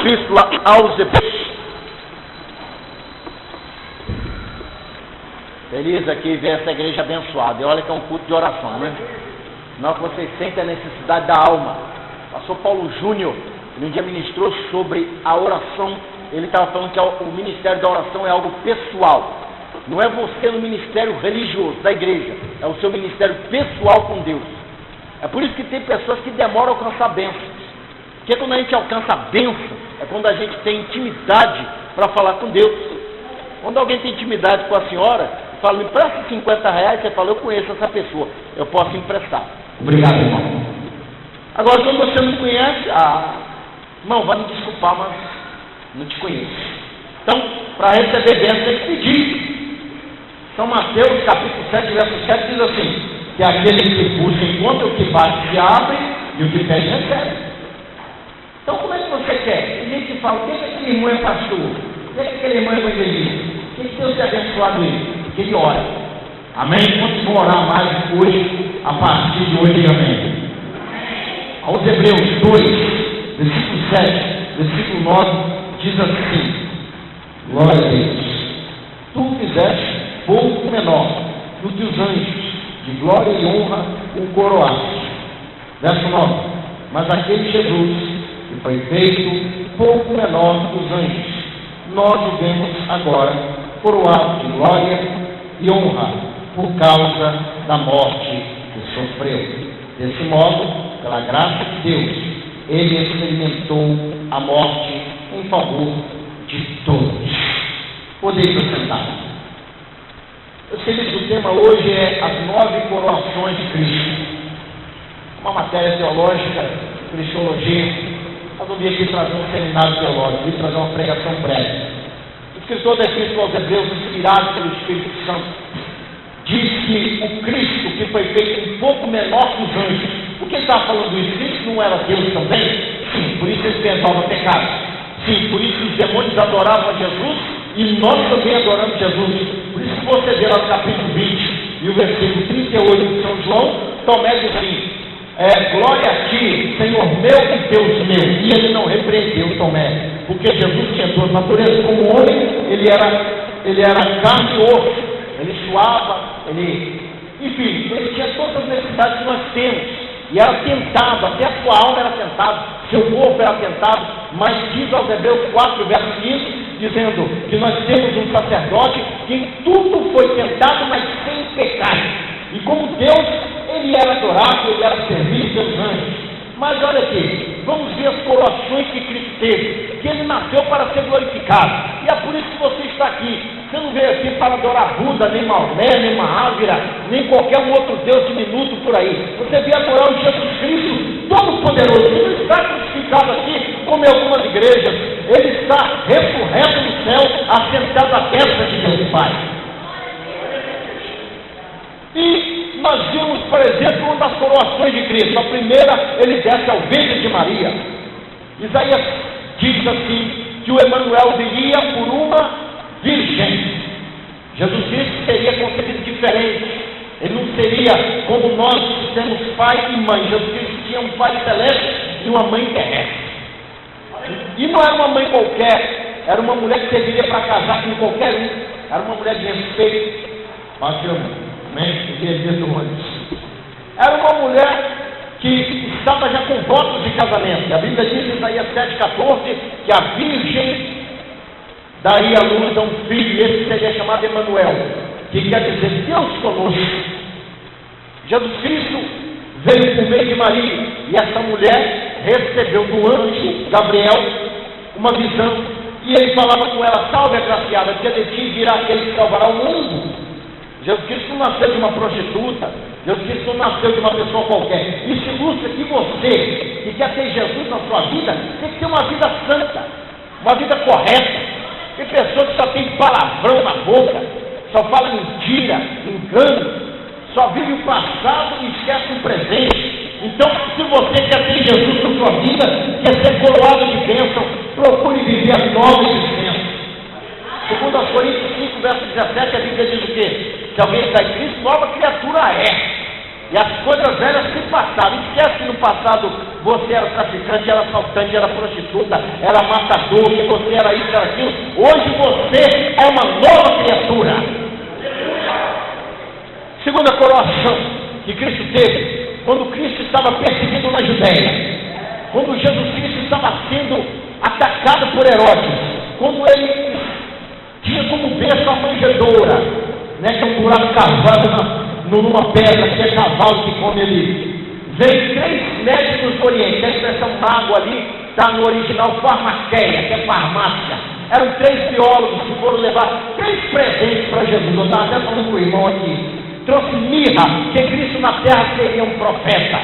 Epístola aos Hebreus. Feliz aqui ver essa igreja abençoada. E olha que é um culto de oração, né? Não que vocês sentem a necessidade da alma. Pastor Paulo Júnior, ele um dia ministrou sobre a oração. Ele estava falando que o ministério da oração é algo pessoal. Não é você no ministério religioso da igreja, é o seu ministério pessoal com Deus. É por isso que tem pessoas que demoram a alcançar bênçãos. Porque quando a gente alcança a bênção, é quando a gente tem intimidade para falar com Deus. Quando alguém tem intimidade com a senhora, fala, me empresta 50 reais, você fala, eu conheço essa pessoa, eu posso emprestar. Obrigado, irmão. Agora, quando você não conhece, irmão, vai me desculpar, mas não te conheço. Então, para receber bênção, tem que pedir. São Mateus, capítulo 7, verso 7, diz assim, que aquele que busca encontra, o que bate se abre, e o que pede recebe. Então, como é que você quer? Tem gente que fala, quem é que aquele irmão é pastor? Quem é que aquele irmão é evangelista? Quem que Deus tem abençoado ele? Que ele ora. Amém? Quantos vão orar mais hoje, a partir de hoje, amém? Aos Hebreus 2, versículo 7, versículo 9, diz assim, glória a Deus, tu fizeste pouco menor do que os anjos, de glória e honra o coroaste. Verso 9, mas aquele Jesus, que foi feito pouco menor que os anjos, nós o vemos agora coroado de glória e honra por causa da morte que sofreu. Desse modo, pela graça de Deus, ele experimentou a morte em favor de todos. Podeis sentar. Eu sei que o tema hoje é as 9 coroações de Cristo. Uma matéria teológica, cristologia. Mas não vim aqui trazer um seminário teológico, vim trazer uma pregação breve. O escritor da Epístola aos Hebreus, inspirado pelo Espírito Santo, diz que o Cristo, que foi feito um pouco menor que os anjos, por que ele estava falando isso? Cristo não era Deus também? Sim, por isso ele perdoava pecado. Sim, por isso os demônios adoravam a Jesus e nós também adoramos Jesus. Por isso que você vê lá no capítulo 20 e o versículo 38 de São João, Tomé diz assim, glória a ti, Senhor meu e Deus meu. E ele não repreendeu Tomé, porque Jesus tinha duas naturezas. Como homem, ele era carne e osso, ele suava, enfim, ele tinha todas as necessidades que nós temos. E era tentado, até a sua alma era tentada, seu corpo era tentado, mas diz aos Hebreus 4, verso 15, dizendo que nós temos um sacerdote que em tudo foi tentado, mas sem pecado. E como Deus, ele era adorado, ele era servido pelos anjos. Mas olha aqui, vamos ver as coroações que Cristo teve, que ele nasceu para ser glorificado. E é por isso que você está aqui. Você não veio aqui para adorar Buda, nem Maomé, nem Mahávira, nem qualquer um outro Deus diminuto por aí. Você veio adorar o Jesus Cristo Todo-Poderoso. Ele não está crucificado aqui, como em algumas igrejas. Ele está ressurreto no céu, assentado à destra de Deus Pai. E nós vimos, por exemplo, uma das coroações de Cristo. A primeira, ele desce ao ventre de Maria. Isaías diz assim, que o Emanuel viria por uma virgem. Jesus Cristo seria concebido diferente. Ele não seria como nós que temos pai e mãe. Jesus Cristo tinha um pai celeste e uma mãe terrestre. E não era uma mãe qualquer, era uma mulher que serviria para casar com qualquer um. Era uma mulher de respeito. Era uma mulher que estava já com votos de casamento. A Bíblia diz em Isaías 7,14 que a virgem daria à luz a um filho, e esse seria chamado Emanuel, que quer dizer Deus conosco. Jesus Cristo veio por meio de Maria, e essa mulher recebeu do anjo Gabriel uma visão, e ele falava com ela, salve agraciada, que de ti virá aquele que salvará o mundo. Jesus Cristo não nasceu de uma prostituta, Jesus Cristo não nasceu de uma pessoa qualquer. Isso ilustra que você, que quer ter Jesus na sua vida, tem que ter uma vida santa, uma vida correta. Tem pessoas que só tem palavrão na boca, só fala mentira, engano, só vive o passado e esquece o presente. Então, se você quer ter Jesus na sua vida, quer ser coroado de bênção, procure viver as novas existências. Segundo aos Coríntios 5, verso 17, a Bíblia diz o quê? Se alguém está em Cristo, nova criatura é. E as coisas velhas se passaram. Esquece que no passado você era traficante, era assaltante, era prostituta, era matador, que você era isso, era aquilo. Hoje você é uma nova criatura. Segunda coroação que Cristo teve, quando Cristo estava perseguido na Judéia, quando Jesus Cristo estava sendo atacado por Herodes, quando ele tinha como berço a manjedoura, né, que é um buraco cavado numa pedra, que é cavalo que come ali. Veio 3 médicos do Oriente, a expressão mago ali está no original farmaqueia, que é farmácia. Eram 3 biólogos que foram levar 3 presentes para Jesus. Eu estava até falando com o irmão aqui. Trouxe mirra, que Cristo na terra seria um profeta.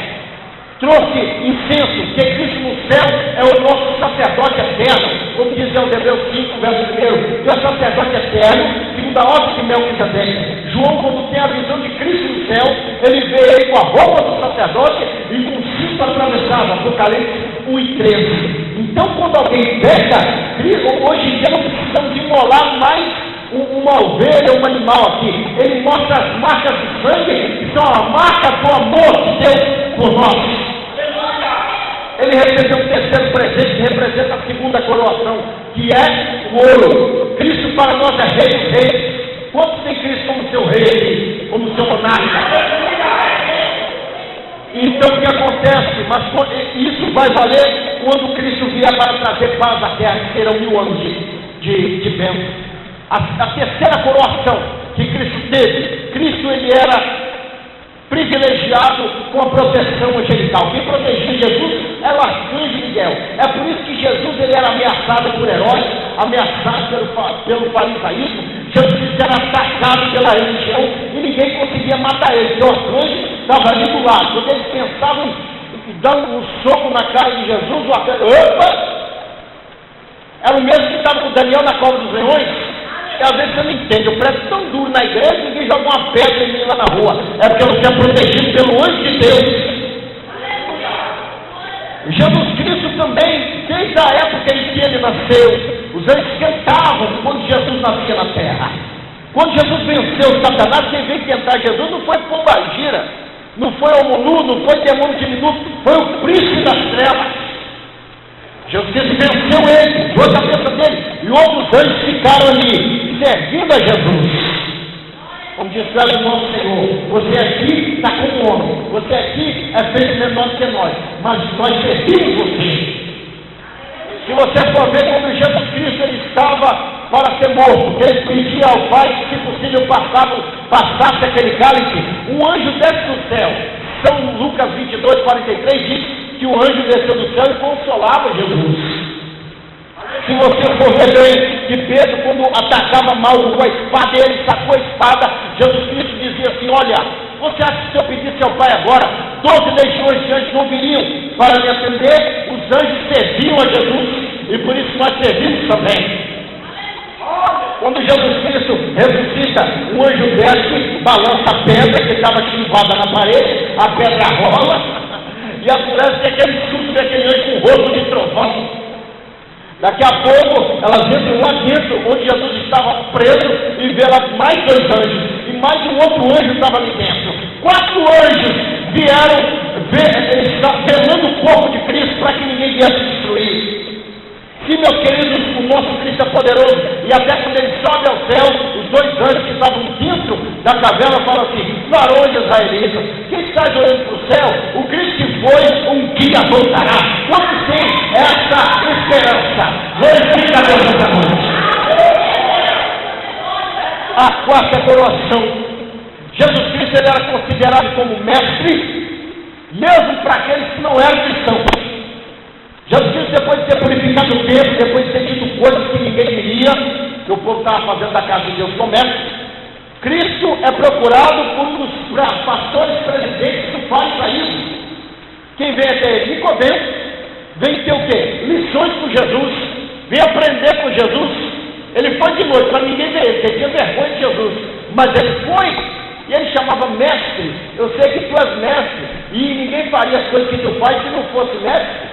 Trouxe incenso, que Cristo no céu é o nosso sacerdote eterno. Como diz em Hebreus 5, verso 1, é sacerdote eterno, segundo a ordem de Melquisedeque. João, quando tem a visão de Cristo no céu, ele vê ele com a roupa do sacerdote e com o cinto atravessado, Apocalipse 1 e 13. Então, quando alguém peca, hoje em dia não precisamos imolar mais uma ovelha, um animal aqui. Ele mostra as marcas de sangue, que são a marca do amor de Deus por nós. Ele representa o terceiro presente, que representa a segunda coroação, que é o ouro. Cristo para nós é rei dos reis. Quantos tem Cristo como seu rei, como seu monarca? Então o que acontece? Mas isso vai valer quando Cristo vier para trazer paz à terra, que serão 1000 anos de bênção. A terceira coroação que Cristo teve, Cristo ele era privilegiado com a proteção angelical. Quem protegia Jesus era o arcanjo Miguel. É por isso que Jesus ele era ameaçado por Herodes, ameaçado pelo farisaísmo. Jesus era atacado pela religião e ninguém conseguia matar ele, porque o arcanjo estava ali do lado. Quando eles pensavam em dar um soco na cara de Jesus, o arcanjo, opa! Era o mesmo que estava com Daniel na cova dos leões. E às vezes você não entende, eu presto tão duro na igreja, ninguém joga uma pedra em mim lá na rua. É porque você é protegido pelo anjo de Deus. Jesus Cristo também, desde a época em que ele nasceu, os anjos cantavam quando Jesus nascia na terra. Quando Jesus venceu Satanás, quem veio tentar Jesus não foi pombagira, não foi homonu, não foi demônio diminuto, foi o príncipe das trevas. Jesus venceu ele, tirou a cabeça dele, e outros anjos ficaram ali, servindo a Jesus. Como disse o irmão do Senhor, você aqui está como homem, você aqui é feito menor do que nós, mas nós servimos você. Se você for ver como Jesus Cristo ele estava para ser morto, ele pedia ao Pai que, se possível, passasse aquele cálice, um anjo desce do céu. São Lucas 22, 43 diz que o anjo desceu do céu e consolava Jesus. Se você for ver bem que Pedro, quando atacava Mauro com a espada, ele sacou a espada, Jesus Cristo dizia assim: olha, você acha que se eu pedisse ao Pai agora, 12 legiões de anjos não viriam para me atender? Os anjos serviam a Jesus e por isso nós servimos também. Quando Jesus Cristo ressuscita, um anjo desce, balança a pedra que estava chumbada na parede, a pedra rola, e aparece aquele susto daquele anjo com rosto de trovão. Daqui a pouco, elas entram lá dentro, onde Jesus estava preso, e vê lá mais 2 anjos, e mais um outro anjo estava ali dentro. 4 anjos vieram velando o corpo de Cristo, para que ninguém viesse destruir. Sim, meus queridos, o nosso Cristo é poderoso, e até quando ele sobe ao céu, os 2 anjos que estavam dentro da caverna falam assim: varões israelitas, quem está olhando para o céu? O Cristo que foi, um dia voltará. Quantos tem essa esperança? Glorifica a Deus nessa noite. A quarta coroação. Jesus Cristo ele era considerado como mestre, mesmo para aqueles que não eram cristãos. Jesus Cristo, depois de ter purificado o templo, depois de ter dito coisas que ninguém diria, que o povo estava fazendo da casa de Deus comércio, Cristo é procurado por um dos pastores presidentes do farisaísmo. Quem vem até ele? Nicodemo. Vem ter o quê? Lições com Jesus. Vem aprender com Jesus. Ele foi de noite, para ninguém ver ele, porque tinha vergonha de Jesus. Mas ele foi, e ele chamava mestre. Eu sei que tu és mestre, e ninguém faria as coisas que tu faz se não fosse mestre.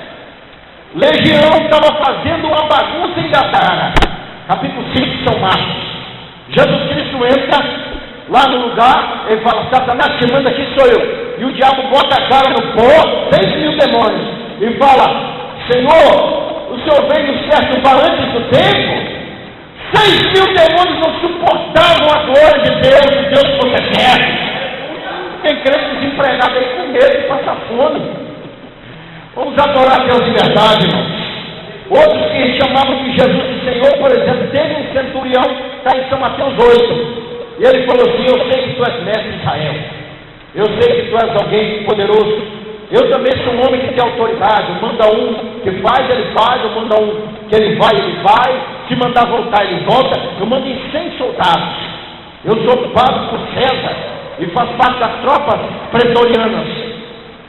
Legião estava fazendo uma bagunça em Gadara. Capítulo 5 de São Marcos. Jesus Cristo entra lá no lugar, ele fala: Satanás, que manda aqui sou eu. e o diabo bota a cara no pó, 6.000 demônios, e fala: Senhor, o Senhor veio no certo para antes do tempo? 6.000 demônios não suportavam a glória de Deus, o Deus que você quer. Tem crente desempregado aí com medo de passar fome. Vamos adorar Deus de verdade, irmãos. Outros que chamavam de Jesus de Senhor, por exemplo, teve um centurião, está em São Mateus 8, e ele falou assim: eu sei que tu és mestre de Israel, eu sei que tu és alguém poderoso, eu também sou um homem que tem autoridade. Manda um que faz, ele faz, eu mando um que ele vai, se mandar voltar, ele volta. Eu mando em 100 soldados, eu sou pago por César e faço parte das tropas pretorianas,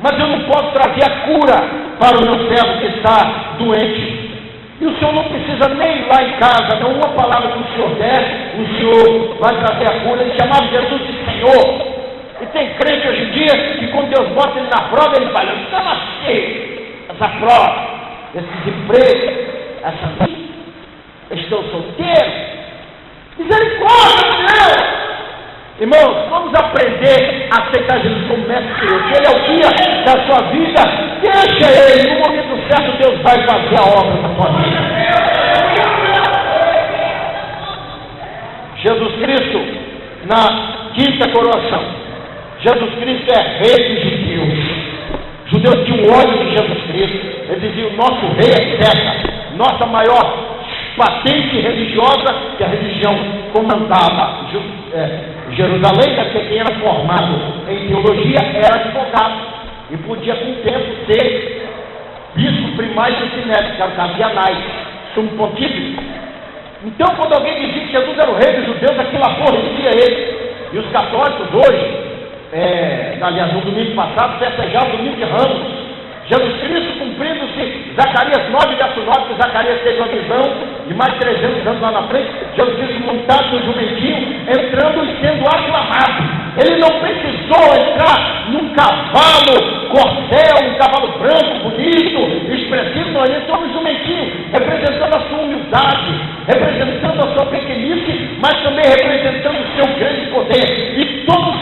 mas eu não posso trazer a cura para o meu servo que está doente. E o Senhor não precisa nem ir lá em casa, não. Uma palavra que o Senhor der, o Senhor vai trazer a cura. Ele chamava Jesus de Senhor. E tem crente hoje em dia que quando Deus bota ele na prova, ele fala: eu estava cheio essa prova, esse desemprego, essa vida, eu estou solteiro. Misericórdia de Deus! Irmãos, vamos aprender a aceitar Jesus como mestre Senhor, que Ele é o guia da sua vida. Deixa Ele, no momento certo Deus vai fazer a obra na sua vida. Jesus Cristo, na quinta coroação, Jesus Cristo é rei dos judeus. Os judeus tinham ódio de Jesus Cristo. Eles diziam: o nosso rei é César. Nossa maior patente religiosa, que a religião comandava Jerusalém, porque quem era formado em teologia era advogado e podia com o tempo ser bispo primário do Sinédrio, que era o caso de Anás, sumo pontífice. Então, quando alguém dizia que Jesus era o rei dos judeus, aquilo aborrecia ele. E os católicos hoje, aliás, no domingo passado, festejavam o domingo de Ramos. Jesus Cristo, cumprindo-se Zacarias 9, verso 9, que Zacarias teve uma visão de mais de 300 anos lá na frente. Jesus Cristo montado no jumentinho, entrando e sendo aclamado. Ele não precisou entrar num cavalo corcel, um cavalo branco, bonito, expressivo. Não, ele entrou no jumentinho, representando a sua humildade, representando a sua pequenice, mas também representando o seu grande poder. E todos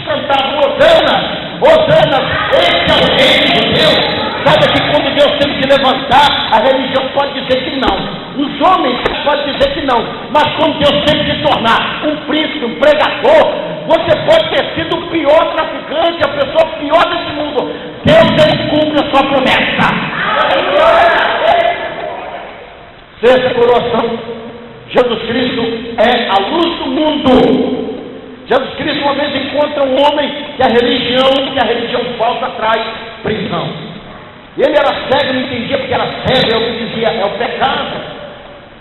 cantavam: Hosana, Hosana, esse é o rei de Deus. Sabe que quando Deus tem que levantar, a religião pode dizer que não, os homens podem dizer que não, mas quando Deus tem que se tornar um príncipe, um pregador, você pode ter sido o pior traficante, a pessoa pior desse mundo, Deus ele cumpre a sua promessa. Sexta coroação: Jesus Cristo é a luz do mundo. Jesus Cristo uma vez encontra um homem que a religião falsa traz prisão. E ele era cego, não entendia porque era cego. Eu dizia: é o pecado.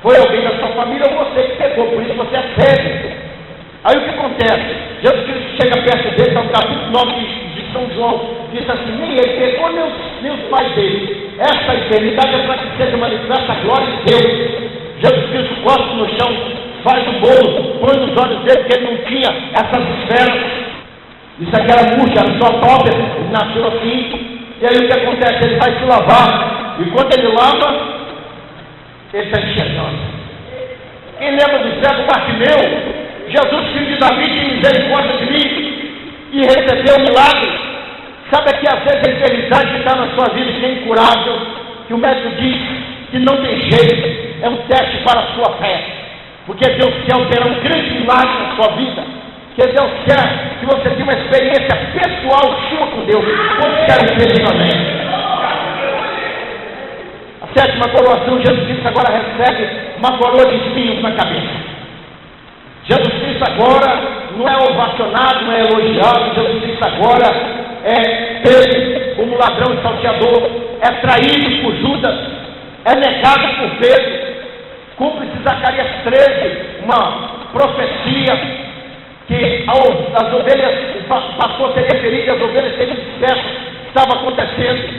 Foi alguém da sua família ou você que pegou, por isso você é cego. Aí o que acontece? Jesus Cristo chega perto dele, está no capítulo 9 de São João, diz assim: nem ele pegou, nem os pais dele. Essa eternidade é para que seja manifesta a glória de Deus. Jesus Cristo cospe no chão, faz o bolo, põe nos olhos dele, porque ele não tinha essas esferas. Isso aqui era murcha, era só própria, ele nasceu assim. E aí o que acontece? Ele vai se lavar, e quando ele lava, ele está enxergando. Quem lembra do cego Bartimeu? Jesus, filho de Davi, tem misericórdia de mim, e recebeu o milagre. Sabe que às vezes a enfermidade que está na sua vida que é incurável, que o médico diz que não tem jeito, é um teste para a sua fé, porque Deus quer operar um grande milagre na sua vida. Que Deus quer que você tenha uma experiência pessoal sua com Deus. Quantos querem efetivamente? A sétima coroação: Jesus Cristo agora recebe uma coroa de espinhos na cabeça. Jesus Cristo agora não é ovacionado, não é elogiado. Jesus Cristo agora é preso como ladrão e salteador, é traído por Judas, é negado por Pedro. Cumpre-se Zacarias 13, uma profecia que as ovelhas, o pastor seria ferido e as ovelhas seriam dispersas. Estava acontecendo.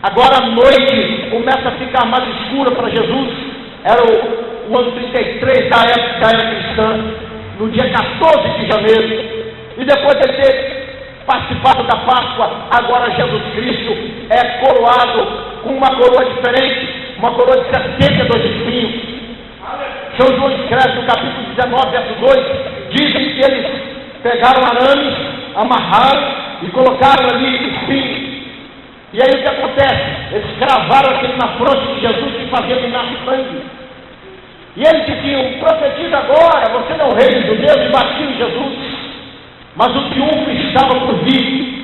Agora a noite começa a ficar mais escura para Jesus. Era o ano 33 da era cristã, no dia 14 de janeiro. E depois de ter participado da Páscoa, agora Jesus Cristo é coroado com uma coroa diferente, uma coroa de 72 espinhos. São João escreve no capítulo 19, verso 2, dizem que eles pegaram arames, amarraram e colocaram ali espinhos. E aí o que acontece? Eles cravaram aquele na fronte de Jesus e faziam minar sangue. E eles diziam: profetiza agora, você não é o rei dos judeus, e batiam em Jesus. Mas o triunfo estava por vir.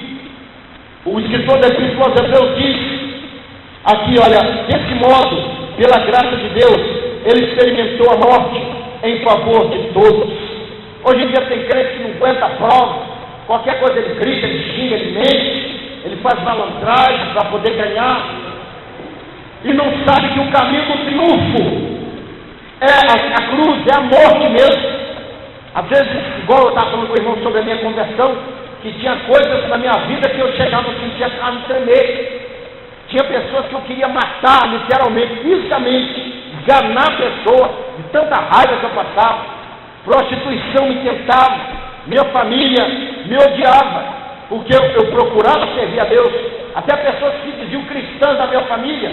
O escritor da Epístola aos Hebreus diz aqui, olha, desse modo, pela graça de Deus, ele experimentou a morte em favor de todos. Hoje em dia tem crente que não aguenta a prova, qualquer coisa ele grita, ele xinga, ele mente, ele faz malandragem para poder ganhar, e não sabe que o caminho do triunfo é a cruz, é a morte mesmo. Às vezes, igual eu estava falando com o irmão sobre a minha conversão, que tinha coisas na minha vida que eu chegava e sentia a carne tremer. Tinha pessoas que eu queria matar, literalmente, fisicamente, esganar a pessoa, de tanta raiva que eu passava. Prostituição me tentava, minha família me odiava, porque eu procurava servir a Deus. Até pessoas que se diziam cristãs da minha família,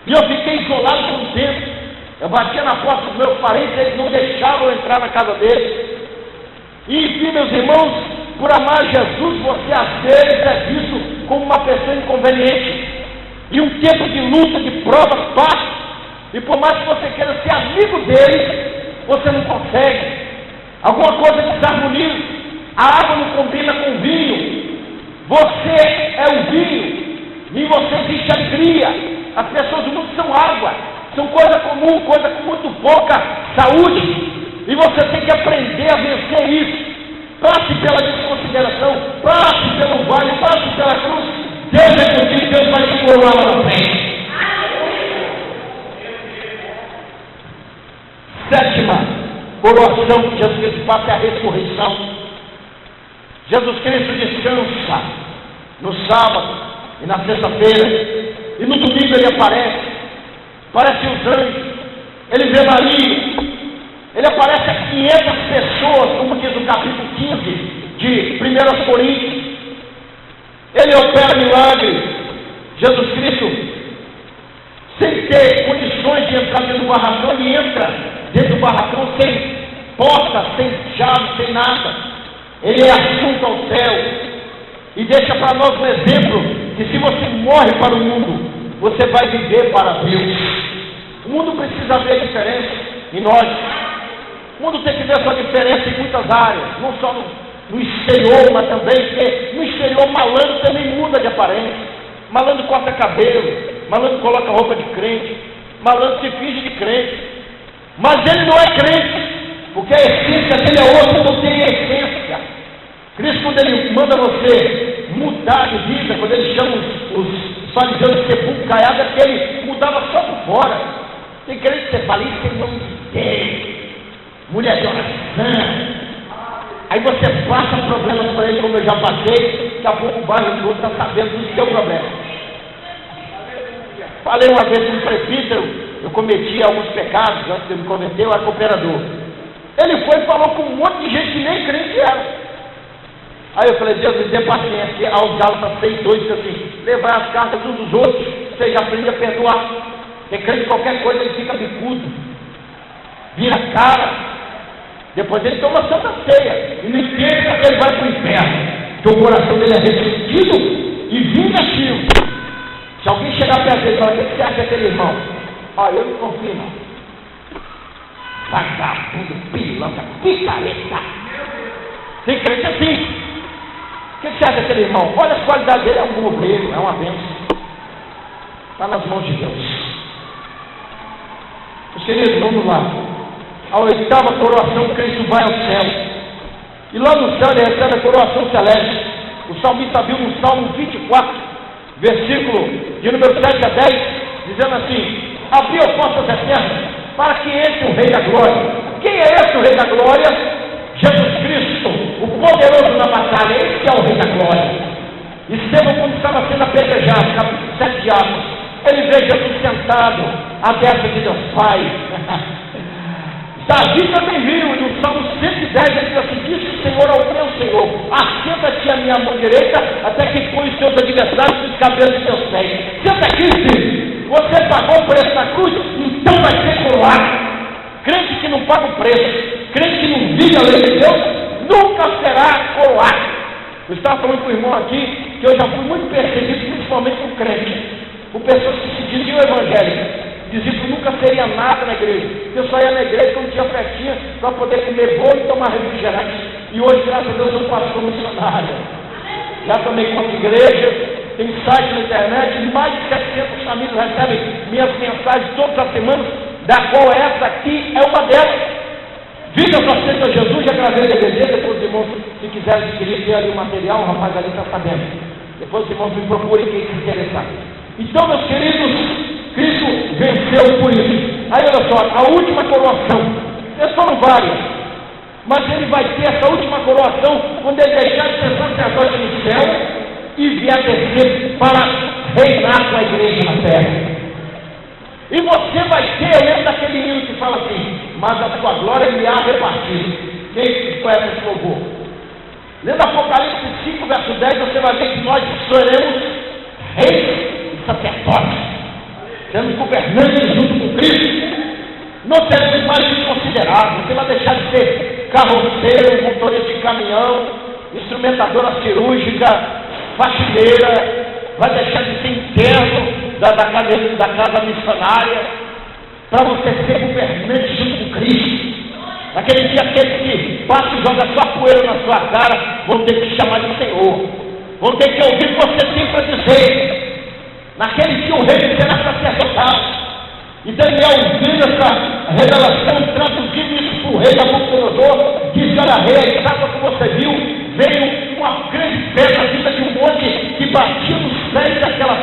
e eu fiquei isolado por um tempo. Eu batia na porta dos meus parentes, eles não deixavam eu entrar na casa deles. E enfim, meus irmãos, por amar Jesus, você às vezes é visto como uma pessoa inconveniente. E um tempo de luta, de prova, passa. E por mais que você queira ser amigo deles, você não consegue. Alguma coisa desarmoniza. A água não combina com o vinho. Você é o vinho. Em você existe alegria. As pessoas do mundo são água. São coisa comum, coisa com muito pouca saúde. E você tem que aprender a vencer isso. Passe pela desconsideração, passe pelo vale, passe pela cruz. Deus é contigo, Deus vai te coroar lá na frente. Sétima coroação que Jesus Cristo passa é a ressurreição. Jesus Cristo descansa no sábado e na sexta-feira, e no domingo ele aparece. Parece os anjos, ele vê Maria, ele aparece a 500 pessoas, como diz o capítulo 15 de 1 Coríntios. Ele opera milagres. Jesus Cristo, sem ter condições de entrar dentro do barracão, ele entra dentro do barracão sem porta, sem chave, sem nada. Ele é assunto ao céu e deixa para nós um exemplo que se você morre para o mundo, você vai viver para Deus. O mundo precisa ver a diferença em nós. O mundo tem que ver a sua diferença em muitas áreas, não só no exterior, mas também, porque no exterior malandro também muda de aparência. Malandro corta cabelo, malandro coloca roupa de crente, malandro se finge de crente, mas ele não é crente, porque a essência dele é outra, não tem essência. Cristo, quando ele manda você mudar de vida, quando ele chama os fariseus de sepulcro caiado, é que ele mudava só por fora. Tem crente que você fala, isso é nome de Deus, mulher de oração. Aí você passa problemas para ele, como eu já passei, daqui a pouco o bairro todo está sabendo do seu problema. Falei uma vez com um presbítero, eu cometi alguns pecados antes de eu me converter, eu era cooperador. Ele foi e falou com um monte de gente que nem crente era. Aí eu falei, Deus, me dê paciência. Aos Gálatas 6:2 diz assim: levar as cartas uns dos outros, você já aprende a perdoar. Porque crente qualquer coisa ele fica bicudo, vira cara, depois ele toma santa ceia, e no inferno ele vai para o inferno, porque o coração dele é ressentido e vingativo. Se alguém chegar perto dele e falar, o que você acha daquele irmão? Olha, eu não confio não. Vagabundo, pilantra, picareta. Tem crente assim. O que você acha daquele irmão? Olha as qualidades dele, é um obreiro, é uma bênção. Está nas mãos de Deus. Meus queridos, vamos lá. A oitava coroação, Cristo vai ao céu. E lá no céu ele recebe a coroação celeste. O salmista viu no Salmo 24, versículo de número 7 a 10, dizendo assim: abriu portas eternas para que entre o Rei da Glória. Quem é esse o Rei da Glória? Jesus Cristo, o poderoso na batalha. Esse é o Rei da Glória. Estevão, quando estava sendo apedrejado, capítulo 7 de Atos, ele vê Jesus sentado à destra de Deus Pai. Davi também viu, e no Salmo 110 ele diz assim: disse o Senhor ao meu Senhor, assenta-te à minha mão direita, até que põe os teus adversários nos cabelos de teus pés. Senta aqui, filho. Você pagou por essa cruz, então vai ser coroado. Crente que não paga o preço, crente que não vive a lei de Deus, nunca será coroado. Eu estava falando com o irmão aqui que eu já fui muito perseguido, principalmente com crente, por pessoas que se diziam evangélicas, diziam que nunca seria nada na igreja, que eu só ia na igreja quando tinha festinha para poder comer bolo e tomar refrigerante. E hoje, graças a Deus, eu sou pastor missionário. Já tomei conta de igreja, tem site na internet, mais de 700 famílias recebem minhas mensagens todas as semanas, da qual essa aqui é uma delas. Viva para aceita Jesus, já gravei DVD, depois os irmãos, se quiserem adquirir, ter ali o material, o rapaz ali está sabendo. Depois os irmãos me procurem quem se interessar. Então, meus queridos, Cristo venceu por isso. Aí olha só, a última coroação, foram várias, mas ele vai ter essa última coroação quando ele deixar de ser sacerdote no céu e vier descer para reinar com a igreja na terra. E você vai ter, eu lembro daquele hino que fala assim, mas a sua glória me há repartido. Quem conhece esse louvor? Lendo Apocalipse 5, verso 10, você vai ver que nós seremos reis e sacerdotes, seremos governantes junto com Cristo. Não seremos mais desconsiderados. Você vai deixar de ser carroceiro, motorista de caminhão, instrumentadora cirúrgica, faxineira, vai deixar de ser interno da casa missionária, para você ser governante junto com Cristo. Naquele dia, aqueles que passam e jogam sua poeira na sua cara, vão ter que chamar de Senhor, vão ter que ouvir o que você tem para dizer. Naquele dia, o rei será sacerdotal. E Daniel, vendo essa revelação, traduzindo isso para o rei Nabucodonosor, disse: olha, rei, a estátua que você viu, veio uma grande pedra vinda de um monte que batia nos pés daquela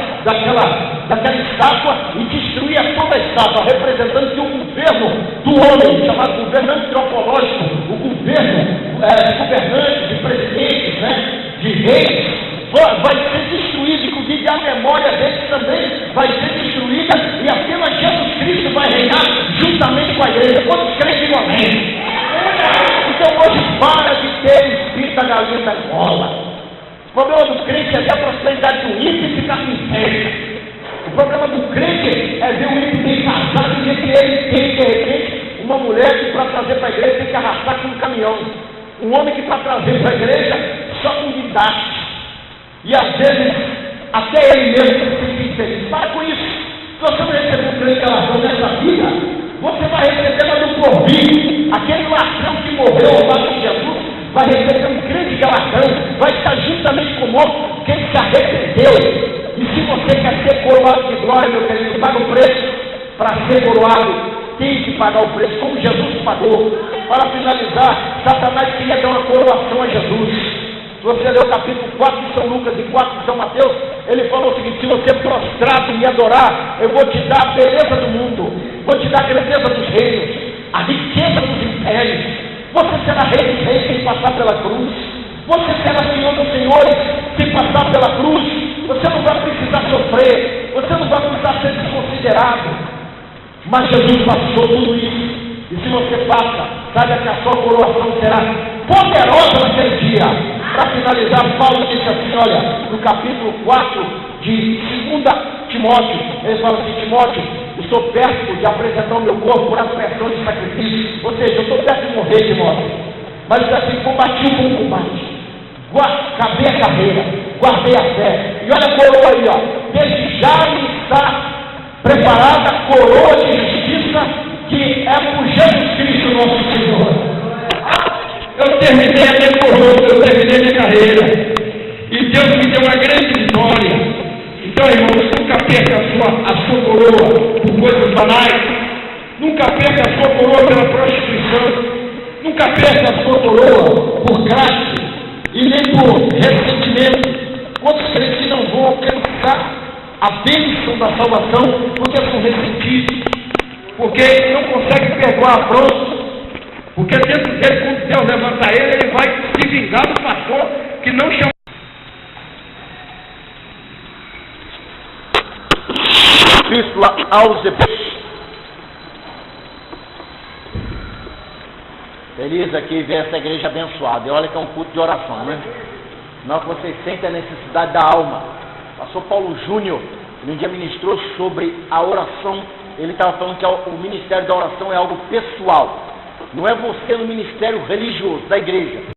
estátua e destruía toda a estátua, representando que o governo do homem, chamado governo antropológico, o governo de governantes, de presidentes, de reis, vai ser destruído, inclusive a memória deles também vai ser destruída, e apenas Jesus Cristo vai reinar juntamente com a igreja. Quantos creem que amém? Então hoje para de ter o espírito da galinha da esmola. O problema do crente é ver a prosperidade do ímpio e ficar com inveja. O problema do crente é ver o ímpio bem casado e ver que ele tem, de repente, uma mulher que para trazer para a igreja tem que arrastar com um caminhão. Um homem que para trazer para a igreja só com guindaste. E às vezes, até ele mesmo se sente infeliz. Para com isso. Se você não receber um grande galardão nessa vida, você vai receber lá no porvir. Aquele ladrão que morreu ao lado de Jesus vai receber um grande galardão, vai estar juntamente conosco quem se arrependeu. E se você quer ser coroado de glória, meu querido, paga o preço. Para ser coroado, tem que pagar o preço, como Jesus pagou. Para finalizar, Satanás queria dar uma coroação a Jesus. Se você ler o capítulo 4 de São Lucas e 4 de São Mateus, ele falou o seguinte: se você prostrado me adorar, eu vou te dar a beleza do mundo, vou te dar a grandeza dos reinos, a riqueza dos impérios. Você será rei dos reis sem passar pela cruz. Você será senhor dos senhores sem passar pela cruz. Você não vai precisar sofrer, você não vai precisar ser desconsiderado. Mas Jesus passou tudo isso. E se você passa, saiba que a sua coroação será poderosa naquele dia. Para finalizar, Paulo disse assim, olha, no capítulo 4 de 2 Timóteo, ele fala assim: Timóteo, eu estou perto de apresentar o meu corpo por aspersão de sacrifício. Ou seja, eu estou perto de morrer, Timóteo. Mas ele diz assim: combati o bom combate, acabei a carreira, guardei a fé. E olha a coroa aí, ó. Desde já me está preparada a coroa de justiça, que é por Jesus Cristo nosso Senhor. Eu terminei a minha coroa, eu terminei a minha carreira. E Deus me deu uma grande vitória. Então, irmãos, nunca perca a sua coroa por coisas banais. Nunca perca a sua coroa pela prostituição. Nunca perca a sua coroa por graça e nem por ressentimento. Quantos crentes que não vão alcançar a bênção da salvação porque são ressentidos, porque não conseguem perdoar a afronta? Porque dentro dele, quando Deus levantar ele vai se vingar do pastor que não chama. Epístola aos Efésios. Feliz aqui ver essa igreja abençoada. E olha que é um culto de oração, né? Não que vocês sentem a necessidade da alma. Pastor Paulo Júnior, ele um dia ministrou sobre a oração. Ele estava falando que o ministério da oração é algo pessoal. Não é você no ministério religioso da igreja.